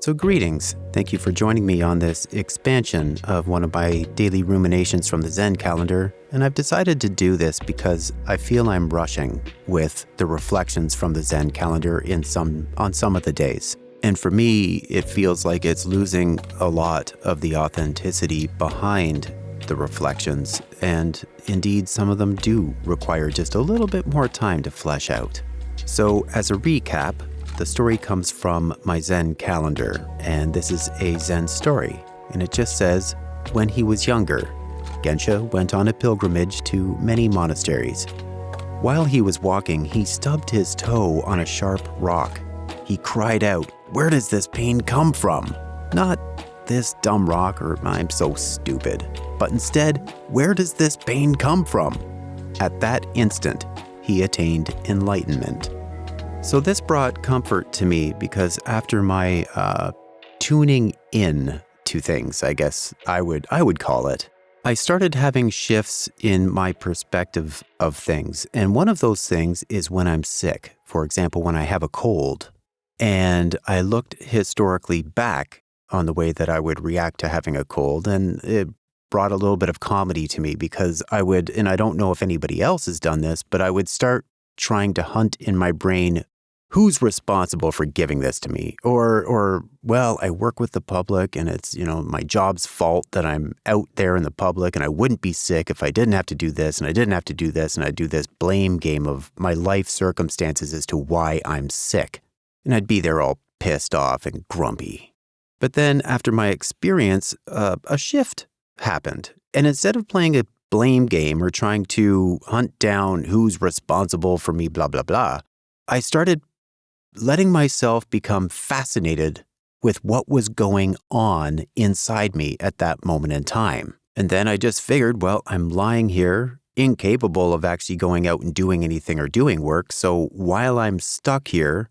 So greetings. Thank you for joining me on this expansion of one of my daily ruminations from the Zen calendar. And I've decided to do this because I feel I'm rushing with the reflections from the Zen calendar on some of the days. And for me, it feels like it's losing a lot of the authenticity behind the reflections. And indeed, some of them do require just a little bit more time to flesh out. So as a recap, the story comes from my Zen calendar, and this is a Zen story. And it just says, when he was younger, Gensha went on a pilgrimage to many monasteries. While he was walking, he stubbed his toe on a sharp rock. He cried out, "Where does this pain come from?" Not, "This dumb rock," or "I'm so stupid," but instead, "Where does this pain come from?" At that instant, he attained enlightenment. So this brought comfort to me because after my tuning in to things, I guess I would call it, I started having shifts in my perspective of things. And one of those things is when I'm sick. For example, when I have a cold. And I looked historically back on the way that I would react to having a cold, and it brought a little bit of comedy to me because I would, and I don't know if anybody else has done this, but I would start trying to hunt in my brain, who's responsible for giving this to me? Or, well, I work with the public and it's, my job's fault that I'm out there in the public and I wouldn't be sick if I didn't have to do this and I didn't have to do this, and I'd do this blame game of my life circumstances as to why I'm sick. And I'd be there all pissed off and grumpy. But then after my experience, a shift happened. And instead of playing a blame game or trying to hunt down who's responsible for me, blah, blah, blah, I started letting myself become fascinated with what was going on inside me at that moment in time. And then I just figured, well, I'm lying here, incapable of actually going out and doing anything or doing work. So while I'm stuck here,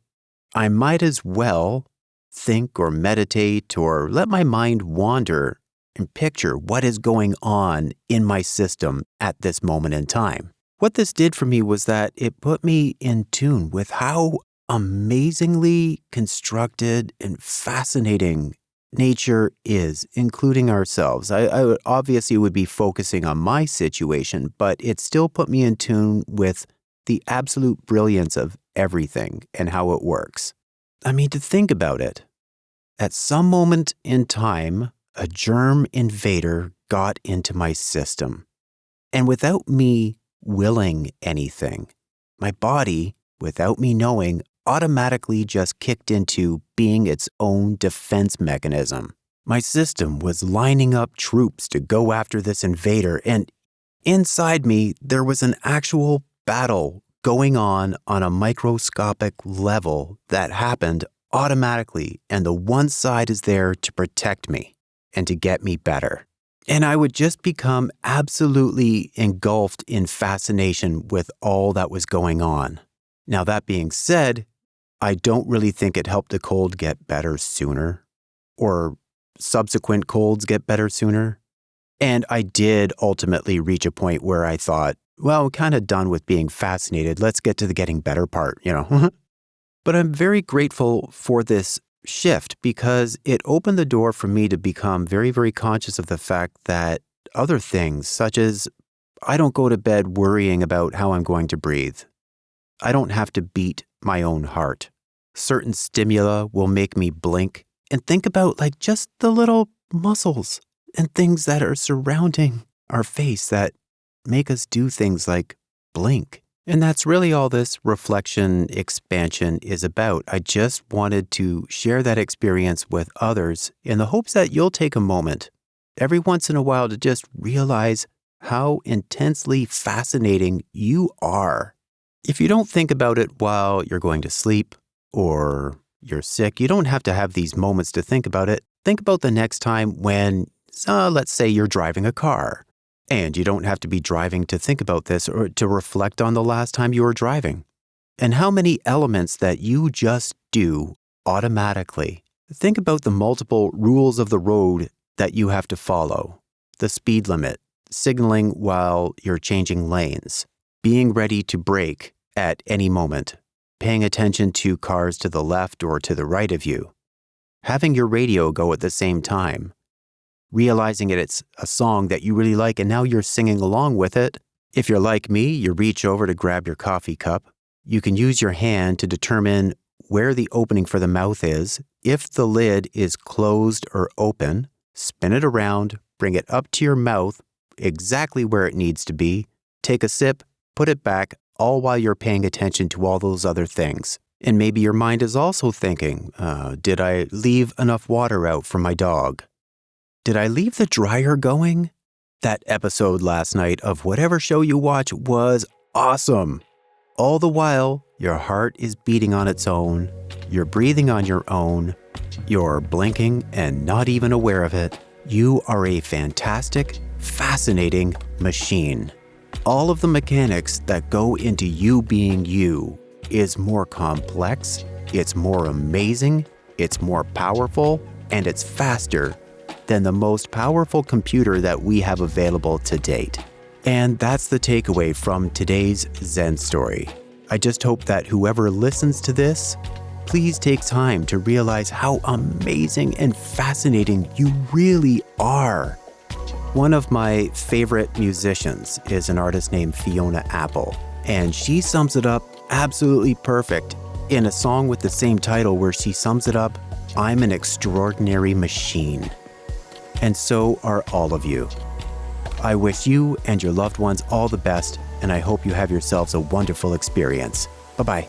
I might as well think or meditate or let my mind wander and picture what is going on in my system at this moment in time. What this did for me was that it put me in tune with how amazingly constructed and fascinating nature is, including ourselves. I obviously would be focusing on my situation, but it still put me in tune with the absolute brilliance of everything and how it works. I mean, to think about it, at some moment in time, a germ invader got into my system. And without me willing anything, my body, without me knowing, automatically just kicked into being its own defense mechanism. My system was lining up troops to go after this invader, and inside me, there was an actual battle going on a microscopic level that happened automatically, and the one side is there to protect me and to get me better. And I would just become absolutely engulfed in fascination with all that was going on. Now, that being said, I don't really think it helped the cold get better sooner, or subsequent colds get better sooner. And I did ultimately reach a point where I thought, well, I'm kind of done with being fascinated. Let's get to the getting better part, But I'm very grateful for this shift because it opened the door for me to become very, very conscious of the fact that other things, such as I don't go to bed worrying about how I'm going to breathe. I don't have to beat my own heart. Certain stimuli will make me blink and think about just the little muscles and things that are surrounding our face that make us do things like blink. And that's really all this reflection expansion is about. I just wanted to share that experience with others in the hopes that you'll take a moment every once in a while to just realize how intensely fascinating you are. If you don't think about it while you're going to sleep or you're sick, you don't have to have these moments to think about it. Think about the next time when, let's say you're driving a car. And you don't have to be driving to think about this or to reflect on the last time you were driving. And how many elements that you just do automatically. Think about the multiple rules of the road that you have to follow. The speed limit, signaling while you're changing lanes, being ready to brake at any moment, paying attention to cars to the left or to the right of you, having your radio go at the same time, realizing it's a song that you really like and now you're singing along with it. If you're like me, you reach over to grab your coffee cup. You can use your hand to determine where the opening for the mouth is. If the lid is closed or open, spin it around, bring it up to your mouth, exactly where it needs to be, take a sip, put it back, all while you're paying attention to all those other things. And maybe your mind is also thinking, did I leave enough water out for my dog? Did I leave the dryer going? That episode last night of whatever show you watch was awesome. All the while, your heart is beating on its own, you're breathing on your own, you're blinking and not even aware of it. You are a fantastic, fascinating machine. All of the mechanics that go into you being you is more complex, it's more amazing, it's more powerful, and it's faster than the most powerful computer that we have available to date. And that's the takeaway from today's Zen story. I just hope that whoever listens to this, please take time to realize how amazing and fascinating you really are. One of my favorite musicians is an artist named Fiona Apple, and she sums it up absolutely perfect in a song with the same title where she sums it up, "I'm an extraordinary machine." And so are all of you. I wish you and your loved ones all the best, and I hope you have yourselves a wonderful experience. Bye-bye.